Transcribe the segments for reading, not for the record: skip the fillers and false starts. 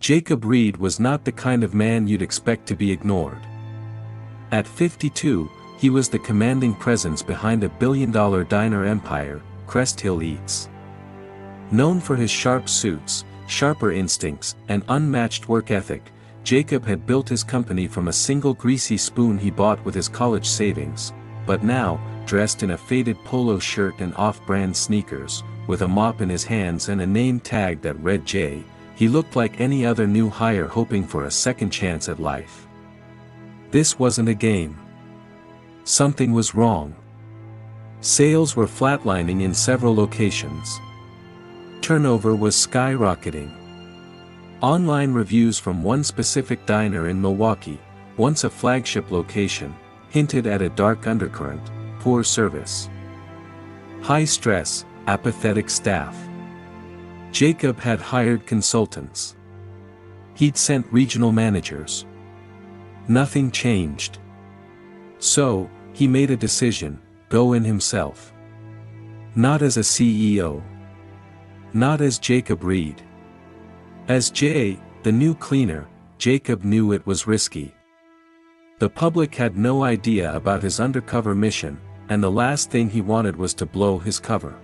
Jacob Reed was not the kind of man you'd expect to be ignored. At 52, he was the commanding presence behind a billion-dollar diner empire, Cresthill Eats. Known for his sharp suits, sharper instincts, and unmatched work ethic, Jacob had built his company from a single greasy spoon he bought with his college savings, but now, dressed in a faded polo shirt and off-brand sneakers, with a mop in his hands and a name tag that read J, he looked like any other new hire hoping for a second chance at life. This wasn't a game. Something was wrong. Sales were flatlining in several locations. Turnover was skyrocketing. Online reviews from one specific diner in Milwaukee, once a flagship location, hinted at a dark undercurrent: poor service. High stress, apathetic staff. Jacob had hired consultants. He'd sent regional managers. Nothing changed. So, he made a decision: go in himself. Not as a CEO. Not as Jacob Reed. As Jay, the new cleaner, Jacob knew it was risky. The public had no idea about his undercover mission, and the last thing he wanted was to blow his cover.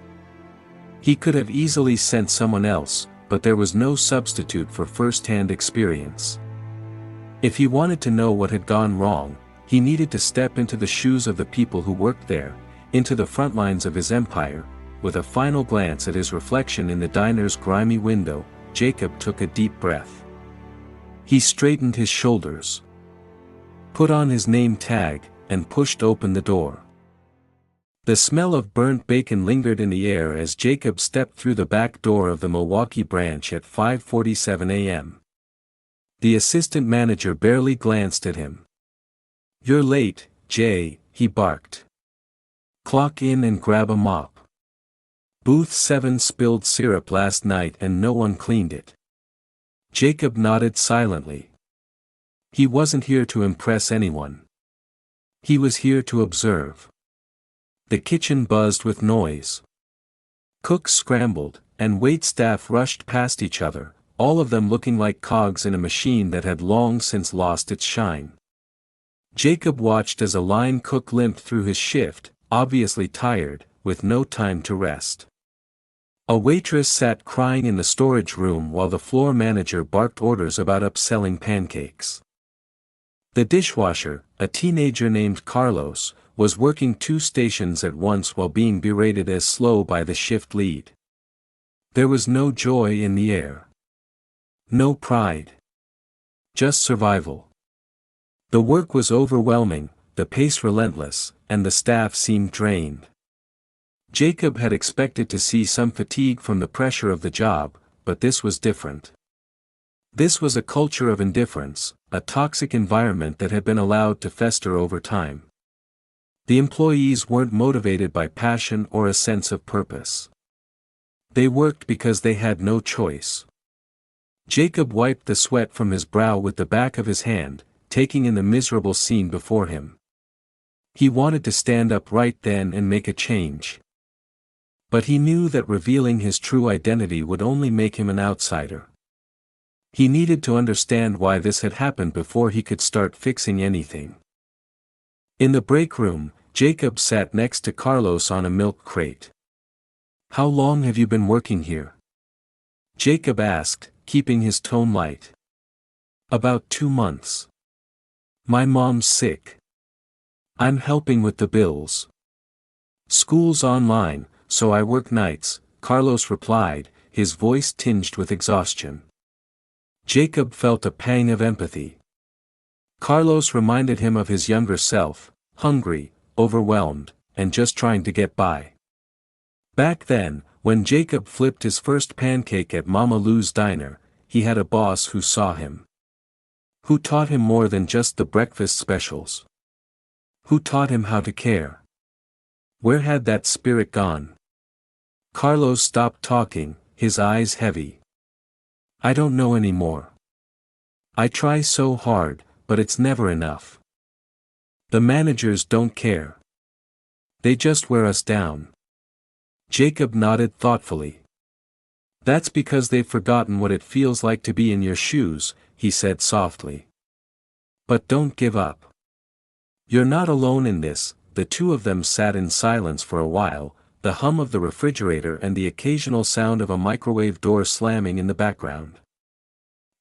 He could have easily sent someone else, but there was no substitute for first-hand experience. If he wanted to know what had gone wrong, he needed to step into the shoes of the people who worked there, into the front lines of his empire. With a final glance at his reflection in the diner's grimy window, Jacob took a deep breath. He straightened his shoulders, put on his name tag, and pushed open the door. The smell of burnt bacon lingered in the air as Jacob stepped through the back door of the Milwaukee branch at 5:47 a.m. The assistant manager barely glanced at him. "You're late, Jay," he barked. "Clock in and grab a mop. Booth 7 spilled syrup last night and no one cleaned it." Jacob nodded silently. He wasn't here to impress anyone. He was here to observe. The kitchen buzzed with noise. Cooks scrambled, and waitstaff rushed past each other, all of them looking like cogs in a machine that had long since lost its shine. Jacob watched as a line cook limped through his shift, obviously tired, with no time to rest. A waitress sat crying in the storage room while the floor manager barked orders about upselling pancakes. The dishwasher, a teenager named Carlos, was working 2 stations at once while being berated as slow by the shift lead. There was no joy in the air. No pride. Just survival. The work was overwhelming, the pace relentless, and the staff seemed drained. Jacob had expected to see some fatigue from the pressure of the job, but this was different. This was a culture of indifference, a toxic environment that had been allowed to fester over time. The employees weren't motivated by passion or a sense of purpose. They worked because they had no choice. Jacob wiped the sweat from his brow with the back of his hand, taking in the miserable scene before him. He wanted to stand up right then and make a change. But he knew that revealing his true identity would only make him an outsider. He needed to understand why this had happened before he could start fixing anything. In the break room, Jacob sat next to Carlos on a milk crate. "How long have you been working here?" Jacob asked, keeping his tone light. "About 2 months. My mom's sick. I'm helping with the bills. School's online, so I work nights," Carlos replied, his voice tinged with exhaustion. Jacob felt a pang of empathy. Carlos reminded him of his younger self, hungry, overwhelmed, and just trying to get by. Back then, when Jacob flipped his first pancake at Mama Lou's diner, he had a boss who saw him. Who taught him more than just the breakfast specials. Who taught him how to care. Where had that spirit gone? Carlos stopped talking, his eyes heavy. "I don't know anymore. I try so hard, but it's never enough. The managers don't care. They just wear us down." Jacob nodded thoughtfully. "That's because they've forgotten what it feels like to be in your shoes," he said softly. "But don't give up. You're not alone in this." The two of them sat in silence for a while, the hum of the refrigerator and the occasional sound of a microwave door slamming in the background.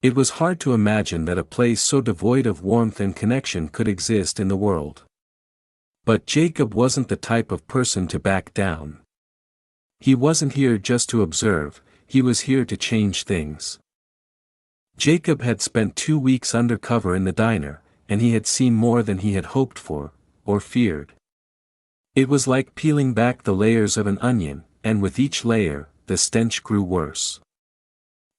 It was hard to imagine that a place so devoid of warmth and connection could exist in the world. But Jacob wasn't the type of person to back down. He wasn't here just to observe, he was here to change things. Jacob had spent 2 weeks undercover in the diner, and he had seen more than he had hoped for, or feared. It was like peeling back the layers of an onion, and with each layer, the stench grew worse.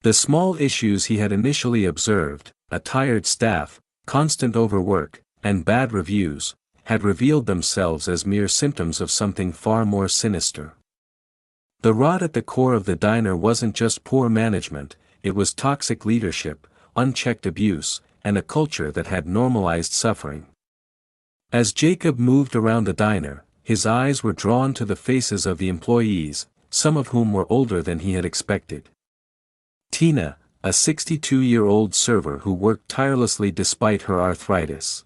The small issues he had initially observed, a tired staff, constant overwork, and bad reviews, had revealed themselves as mere symptoms of something far more sinister. The rot at the core of the diner wasn't just poor management, it was toxic leadership, unchecked abuse, and a culture that had normalized suffering. As Jacob moved around the diner, his eyes were drawn to the faces of the employees, some of whom were older than he had expected. Tina, a 62-year-old server who worked tirelessly despite her arthritis,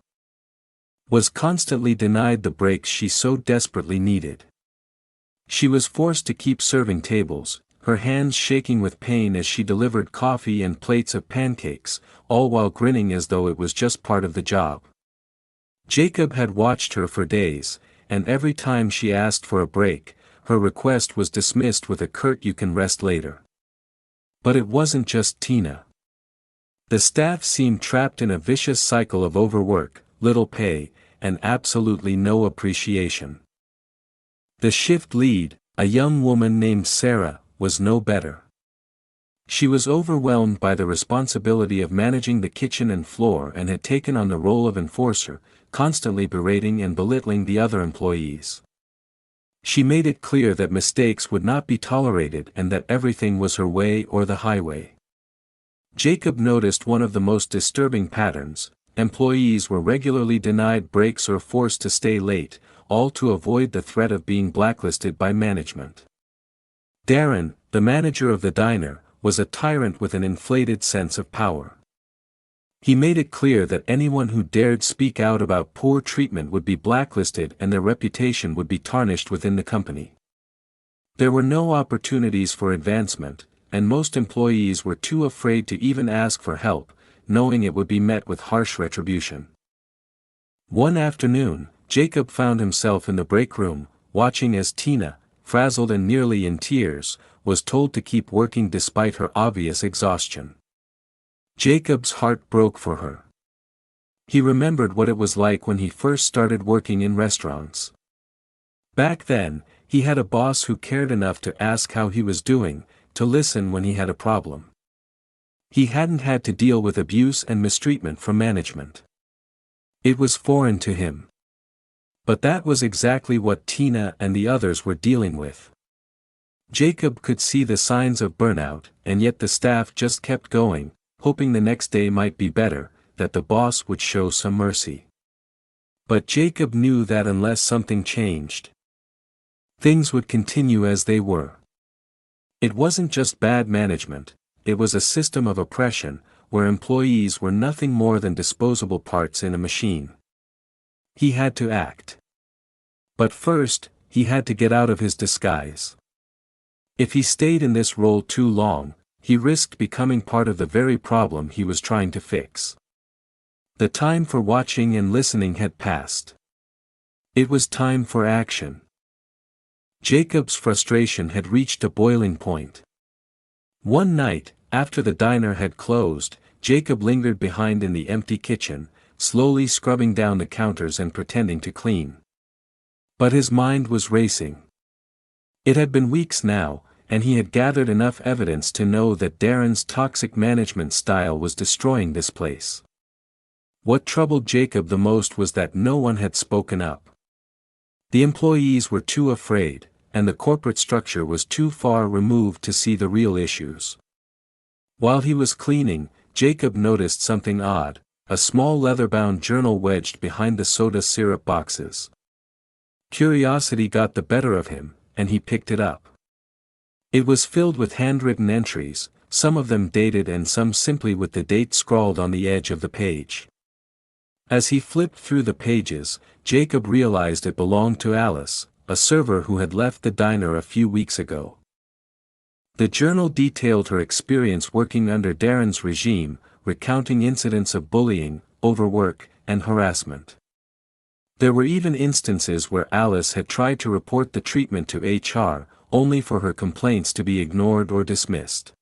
was constantly denied the breaks she so desperately needed. She was forced to keep serving tables, her hands shaking with pain as she delivered coffee and plates of pancakes, all while grinning as though it was just part of the job. Jacob had watched her for days, and every time she asked for a break, her request was dismissed with a curt "you can rest later." But it wasn't just Tina. The staff seemed trapped in a vicious cycle of overwork, little pay, and absolutely no appreciation. The shift lead, a young woman named Sarah, was no better. She was overwhelmed by the responsibility of managing the kitchen and floor and had taken on the role of enforcer, constantly berating and belittling the other employees. She made it clear that mistakes would not be tolerated and that everything was her way or the highway. Jacob noticed one of the most disturbing patterns: employees were regularly denied breaks or forced to stay late, all to avoid the threat of being blacklisted by management. Darren, the manager of the diner, was a tyrant with an inflated sense of power. He made it clear that anyone who dared speak out about poor treatment would be blacklisted and their reputation would be tarnished within the company. There were no opportunities for advancement, and most employees were too afraid to even ask for help, knowing it would be met with harsh retribution. One afternoon, Jacob found himself in the break room, watching as Tina, frazzled and nearly in tears, was told to keep working despite her obvious exhaustion. Jacob's heart broke for her. He remembered what it was like when he first started working in restaurants. Back then, he had a boss who cared enough to ask how he was doing, to listen when he had a problem. He hadn't had to deal with abuse and mistreatment from management. It was foreign to him. But that was exactly what Tina and the others were dealing with. Jacob could see the signs of burnout, and yet the staff just kept going, hoping the next day might be better, that the boss would show some mercy. But Jacob knew that unless something changed, things would continue as they were. It wasn't just bad management, it was a system of oppression, where employees were nothing more than disposable parts in a machine. He had to act. But first, he had to get out of his disguise. If he stayed in this role too long, he risked becoming part of the very problem he was trying to fix. The time for watching and listening had passed. It was time for action. Jacob's frustration had reached a boiling point. One night, after the diner had closed, Jacob lingered behind in the empty kitchen, slowly scrubbing down the counters and pretending to clean. But his mind was racing. It had been weeks now, and he had gathered enough evidence to know that Darren's toxic management style was destroying this place. What troubled Jacob the most was that no one had spoken up. The employees were too afraid, and the corporate structure was too far removed to see the real issues. While he was cleaning, Jacob noticed something odd: a small leather-bound journal wedged behind the soda syrup boxes. Curiosity got the better of him, and he picked it up. It was filled with handwritten entries, some of them dated and some simply with the date scrawled on the edge of the page. As he flipped through the pages, Jacob realized it belonged to Alice, a server who had left the diner a few weeks ago. The journal detailed her experience working under Darren's regime, recounting incidents of bullying, overwork, and harassment. There were even instances where Alice had tried to report the treatment to HR, only for her complaints to be ignored or dismissed.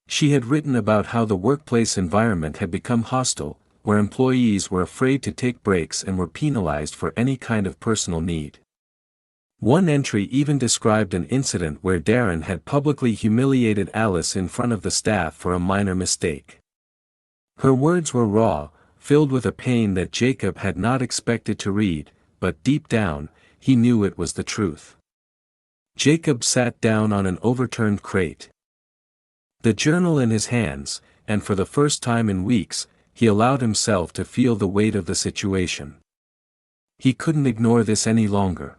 She had written about how the workplace environment had become hostile, where employees were afraid to take breaks and were penalized for any kind of personal need. One entry even described an incident where Darren had publicly humiliated Alice in front of the staff for a minor mistake. Her words were raw, filled with a pain that Jacob had not expected to read, but deep down, he knew it was the truth. Jacob sat down on an overturned crate. The journal in his hands, and for the first time in weeks, he allowed himself to feel the weight of the situation. He couldn't ignore this any longer.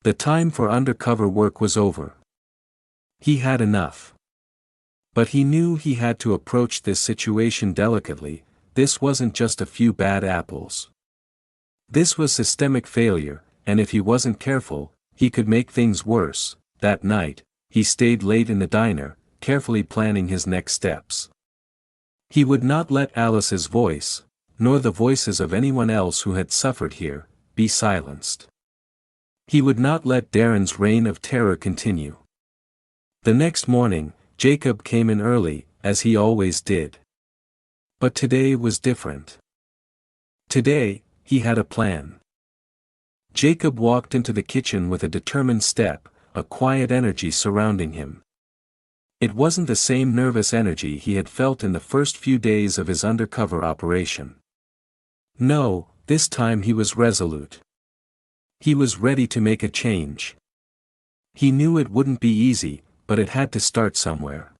The time for undercover work was over. He had enough. But he knew he had to approach this situation delicately. This wasn't just a few bad apples. This was systemic failure, and if he wasn't careful, he could make things worse. That night, he stayed late in the diner, carefully planning his next steps. He would not let Alice's voice, nor the voices of anyone else who had suffered here, be silenced. He would not let Darren's reign of terror continue. The next morning, Jacob came in early, as he always did. But today was different. Today, he had a plan. Jacob walked into the kitchen with a determined step, a quiet energy surrounding him. It wasn't the same nervous energy he had felt in the first few days of his undercover operation. No, this time he was resolute. He was ready to make a change. He knew it wouldn't be easy, but it had to start somewhere.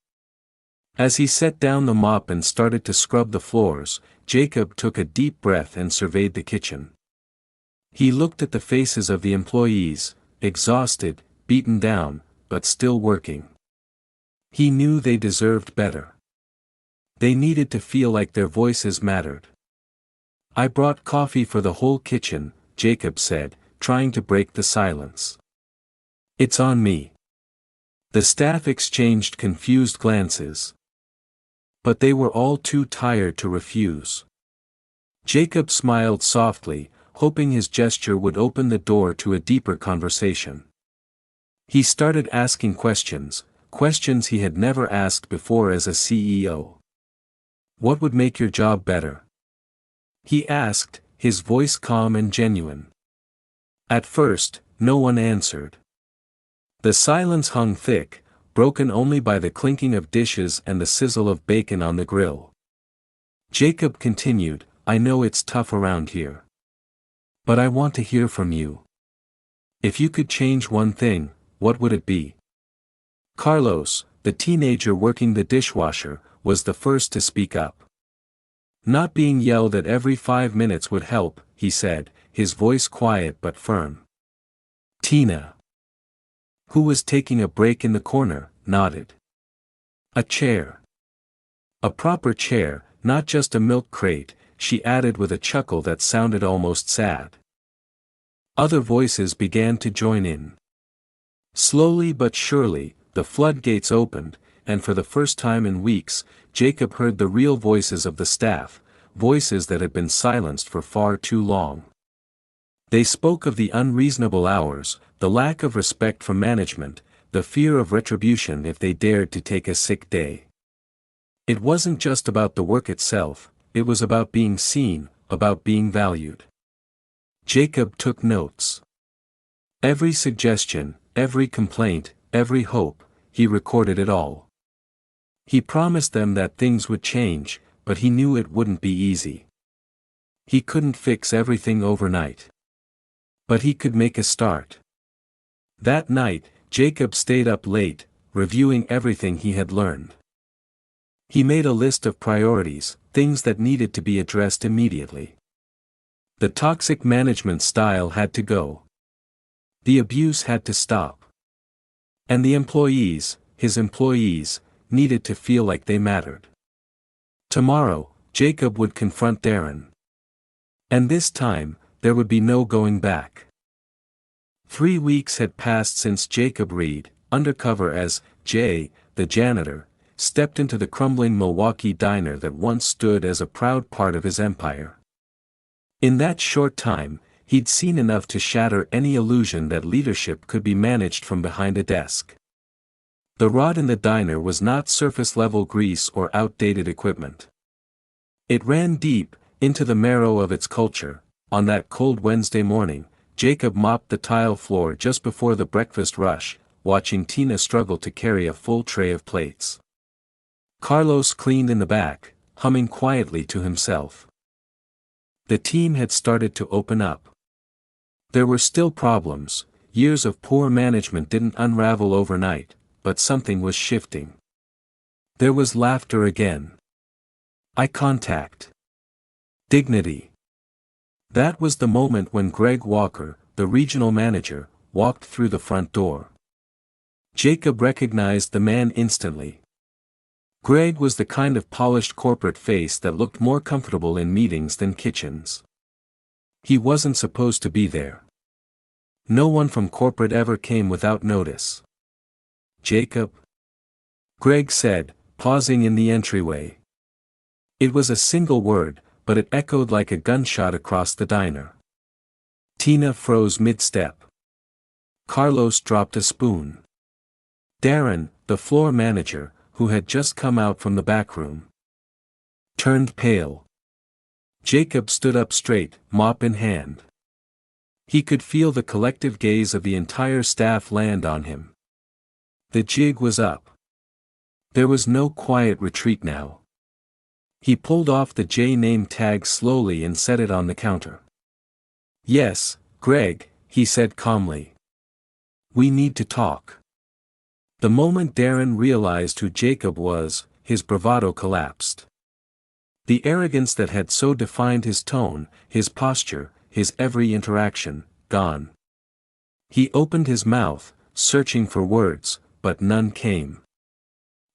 As he set down the mop and started to scrub the floors, Jacob took a deep breath and surveyed the kitchen. He looked at the faces of the employees, exhausted, beaten down, but still working. He knew they deserved better. They needed to feel like their voices mattered. "I brought coffee for the whole kitchen," Jacob said, trying to break the silence. "It's on me." The staff exchanged confused glances. But they were all too tired to refuse. Jacob smiled softly, hoping his gesture would open the door to a deeper conversation. He started asking questions he had never asked before as a CEO. "What would make your job better?" he asked, his voice calm and genuine. At first, no one answered. The silence hung thick, broken only by the clinking of dishes and the sizzle of bacon on the grill. Jacob continued, "I know it's tough around here. But I want to hear from you. If you could change one thing, what would it be?" Carlos, the teenager working the dishwasher, was the first to speak up. "Not being yelled at every 5 minutes would help," he said, his voice quiet but firm. Tina, who was taking a break in the corner, nodded. "A chair. A proper chair, not just a milk crate," she added with a chuckle that sounded almost sad. Other voices began to join in. Slowly but surely, the floodgates opened, and for the first time in weeks, Jacob heard the real voices of the staff, voices that had been silenced for far too long. They spoke of the unreasonable hours, the lack of respect from management, the fear of retribution if they dared to take a sick day. It wasn't just about the work itself, it was about being seen, about being valued. Jacob took notes. Every suggestion, every complaint, every hope, he recorded it all. He promised them that things would change, but he knew it wouldn't be easy. He couldn't fix everything overnight. But he could make a start. That night, Jacob stayed up late, reviewing everything he had learned. He made a list of priorities, things that needed to be addressed immediately. The toxic management style had to go. The abuse had to stop. And the employees, his employees, needed to feel like they mattered. Tomorrow, Jacob would confront Darren. And this time, there would be no going back. 3 weeks had passed since Jacob Reed, undercover as Jay, the janitor, stepped into the crumbling Milwaukee diner that once stood as a proud part of his empire. In that short time, he'd seen enough to shatter any illusion that leadership could be managed from behind a desk. The rot in the diner was not surface-level grease or outdated equipment. It ran deep, into the marrow of its culture. On that cold Wednesday morning, Jacob mopped the tile floor just before the breakfast rush, watching Tina struggle to carry a full tray of plates. Carlos cleaned in the back, humming quietly to himself. The team had started to open up. There were still problems. Years of poor management didn't unravel overnight, but something was shifting. There was laughter again. Eye contact. Dignity. That was the moment when Greg Walker, the regional manager, walked through the front door. Jacob recognized the man instantly. Greg was the kind of polished corporate face that looked more comfortable in meetings than kitchens. He wasn't supposed to be there. No one from corporate ever came without notice. Jacob? Greg said, pausing in the entryway. It was a single word, but it echoed like a gunshot across the diner. Tina froze mid-step. Carlos dropped a spoon. Darren, the floor manager, who had just come out from the back room, turned pale. Jacob stood up straight, mop in hand. He could feel the collective gaze of the entire staff land on him. The jig was up. There was no quiet retreat now. He pulled off the J name tag slowly and set it on the counter. "Yes, Greg," he said calmly. "We need to talk." The moment Darren realized who Jacob was, his bravado collapsed. The arrogance that had so defined his tone, his posture, his every interaction, gone. He opened his mouth, searching for words, but none came.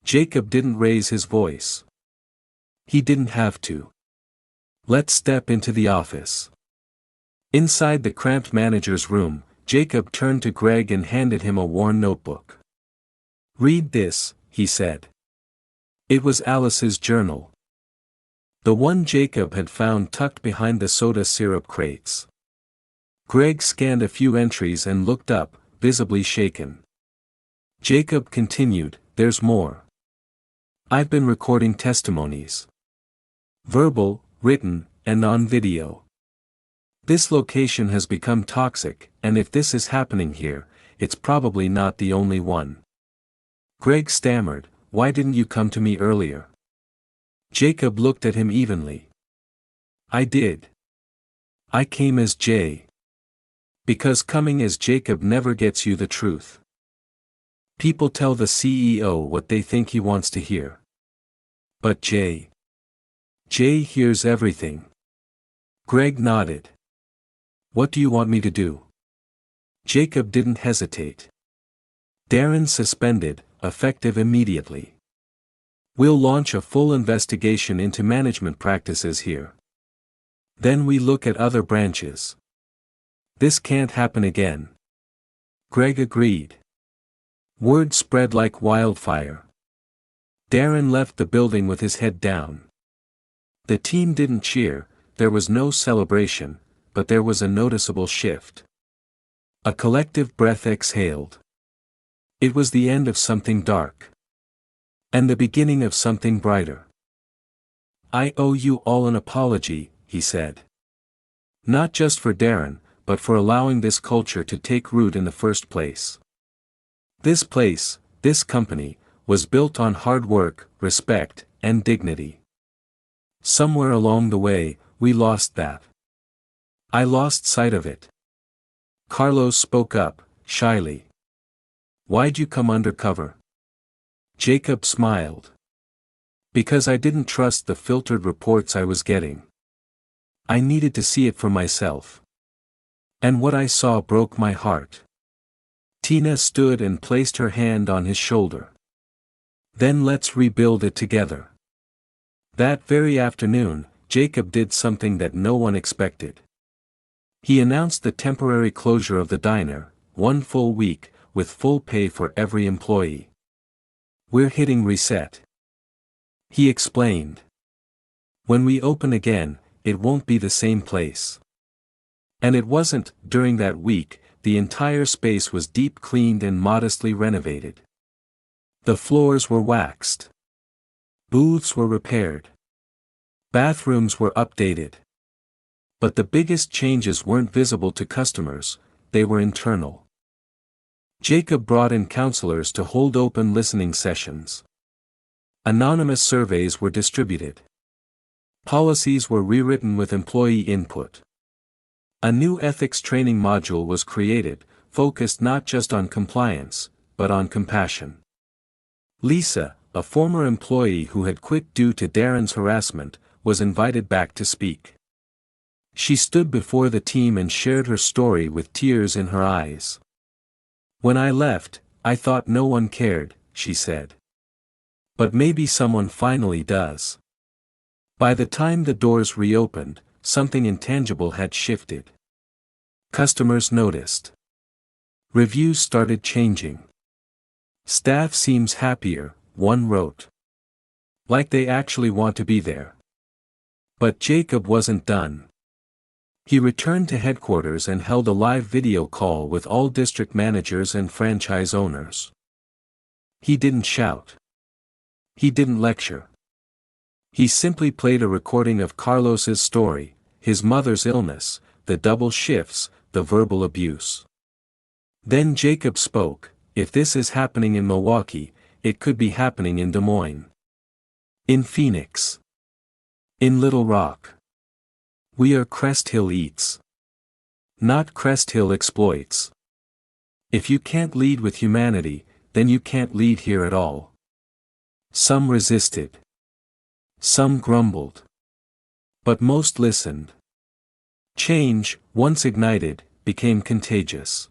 Jacob didn't raise his voice. He didn't have to. Let's step into the office. Inside the cramped manager's room, Jacob turned to Greg and handed him a worn notebook. "Read this," he said. It was Alice's journal. The one Jacob had found tucked behind the soda syrup crates. Greg scanned a few entries and looked up, visibly shaken. Jacob continued, "There's more. I've been recording testimonies. Verbal, written, and on video. This location has become toxic, and if this is happening here, it's probably not the only one." Greg stammered, "Why didn't you come to me earlier?" Jacob looked at him evenly. "I did. I came as Jay. Because coming as Jacob never gets you the truth. People tell the CEO what they think he wants to hear. But Jay hears everything." Greg nodded. "What do you want me to do?" Jacob didn't hesitate. Darren suspended, effective immediately. "We'll launch a full investigation into management practices here. Then we look at other branches. This can't happen again." Greg agreed. Word spread like wildfire. Darren left the building with his head down. The team didn't cheer, there was no celebration, but there was a noticeable shift. A collective breath exhaled. It was the end of something dark. And the beginning of something brighter. "I owe you all an apology," he said. "Not just for Darren, but for allowing this culture to take root in the first place. This place, this company, was built on hard work, respect, and dignity. Somewhere along the way, we lost that. I lost sight of it." Carlos spoke up, shyly. "Why'd you come undercover?" Jacob smiled. "Because I didn't trust the filtered reports I was getting. I needed to see it for myself. And what I saw broke my heart." Tina stood and placed her hand on his shoulder. Then let's rebuild it together. That very afternoon, Jacob did something that no one expected. He announced the temporary closure of the diner, 1 full week, with full pay for every employee. We're hitting reset. He explained. When we open again, it won't be the same place. And it wasn't. During that week, the entire space was deep cleaned and modestly renovated. The floors were waxed. Booths were repaired. Bathrooms were updated. But the biggest changes weren't visible to customers, they were internal. Jacob brought in counselors to hold open listening sessions. Anonymous surveys were distributed. Policies were rewritten with employee input. A new ethics training module was created, focused not just on compliance, but on compassion. Lisa, a former employee who had quit due to Darren's harassment, was invited back to speak. She stood before the team and shared her story with tears in her eyes. When I left, I thought no one cared, she said. But maybe someone finally does. By the time the doors reopened, something intangible had shifted. Customers noticed. Reviews started changing. Staff seems happier, one wrote. Like they actually want to be there. But Jacob wasn't done. He returned to headquarters and held a live video call with all district managers and franchise owners. He didn't shout. He didn't lecture. He simply played a recording of Carlos's story, his mother's illness, the double shifts, the verbal abuse. Then Jacob spoke. If this is happening in Milwaukee, it could be happening in Des Moines. In Phoenix. In Little Rock. We are Cresthill Eats. Not Cresthill Exploits. If you can't lead with humanity, then you can't lead here at all. Some resisted. Some grumbled. But most listened. Change, once ignited, became contagious.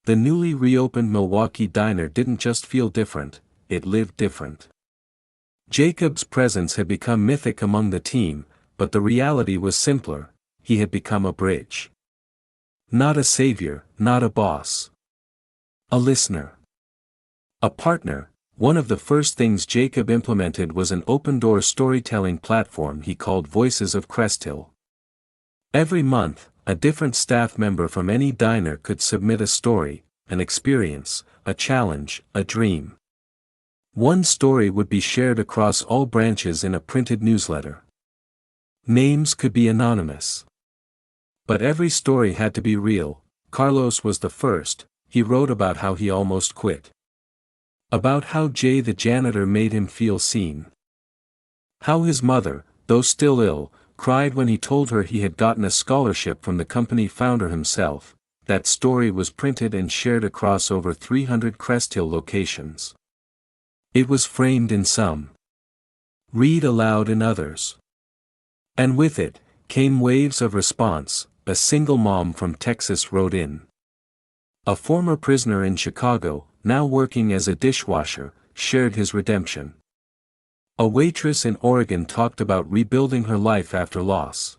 The newly reopened Milwaukee diner didn't just feel different, it lived different. Jacob's presence had become mythic among the team, but the reality was simpler. He had become a bridge. Not a savior, not a boss. A listener. A partner. One of the first things Jacob implemented was an open-door storytelling platform he called Voices of Cresthill. Every month, a different staff member from any diner could submit a story, an experience, a challenge, a dream. One story would be shared across all branches in a printed newsletter. Names could be anonymous. But every story had to be real. Carlos was the first. He wrote about how he almost quit. About how Jay the janitor made him feel seen. How his mother, though still ill, cried when he told her he had gotten a scholarship from the company founder himself. That story was printed and shared across over 300 Cresthill locations. It was framed in some. Read aloud in others. And with it, came waves of response. A single mom from Texas wrote in. A former prisoner in Chicago, now working as a dishwasher, shared his redemption. A waitress in Oregon talked about rebuilding her life after loss.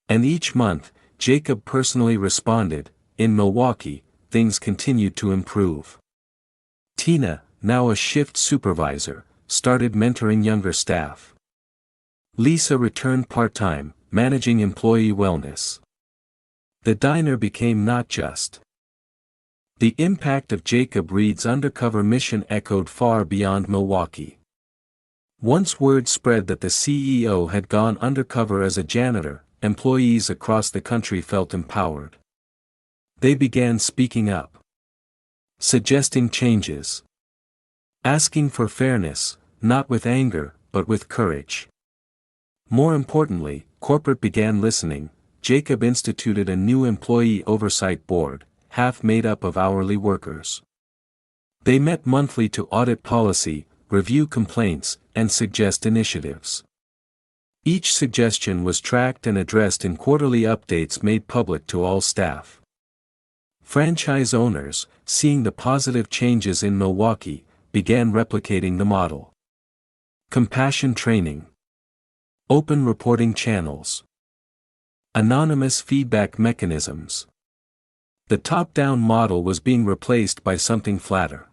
And each month, Jacob personally responded. In Milwaukee, things continued to improve. Tina, now a shift supervisor, started mentoring younger staff. Lisa returned part-time, managing employee wellness. The diner became not just. The impact of Jacob Reed's undercover mission echoed far beyond Milwaukee. Once word spread that the CEO had gone undercover as a janitor, employees across the country felt empowered. They began speaking up. Suggesting changes. Asking for fairness, not with anger, but with courage. More importantly, corporate began listening. Jacob instituted a new employee oversight board, half made up of hourly workers. They met monthly to audit policy, review complaints, and suggest initiatives. Each suggestion was tracked and addressed in quarterly updates made public to all staff. Franchise owners, seeing the positive changes in Milwaukee, began replicating the model. Compassion training. Open reporting channels. Anonymous feedback mechanisms. The top-down model was being replaced by something flatter.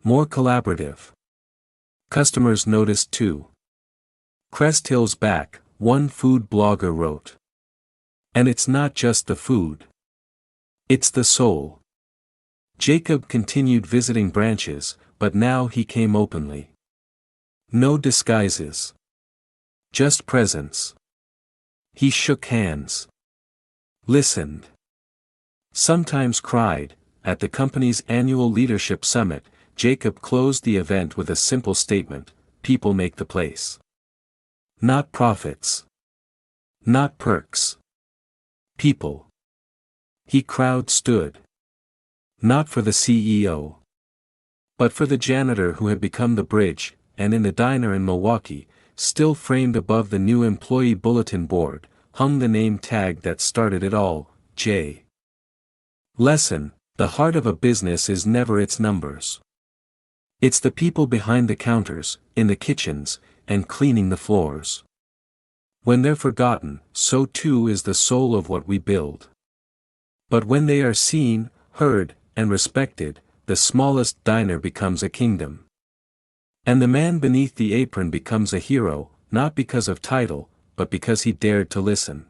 More collaborative. Customers noticed too. Cresthill's back, one food blogger wrote. And it's not just the food. It's the soul. Jacob continued visiting branches, but now he came openly. No disguises. Just presence. He shook hands. Listened. Sometimes cried. At the company's annual leadership summit, Jacob closed the event with a simple statement: people make the place. Not profits. Not perks. People. He crowd stood. Not for the CEO. But for the janitor who had become the bridge, and in the diner in Milwaukee, still framed above the new employee bulletin board, hung the name tag that started it all, J. Lesson: the heart of a business is never its numbers. It's the people behind the counters, in the kitchens, and cleaning the floors. When they're forgotten, so too is the soul of what we build. But when they are seen, heard, and respected, the smallest diner becomes a kingdom. And the man beneath the apron becomes a hero, not because of title, but because he dared to listen.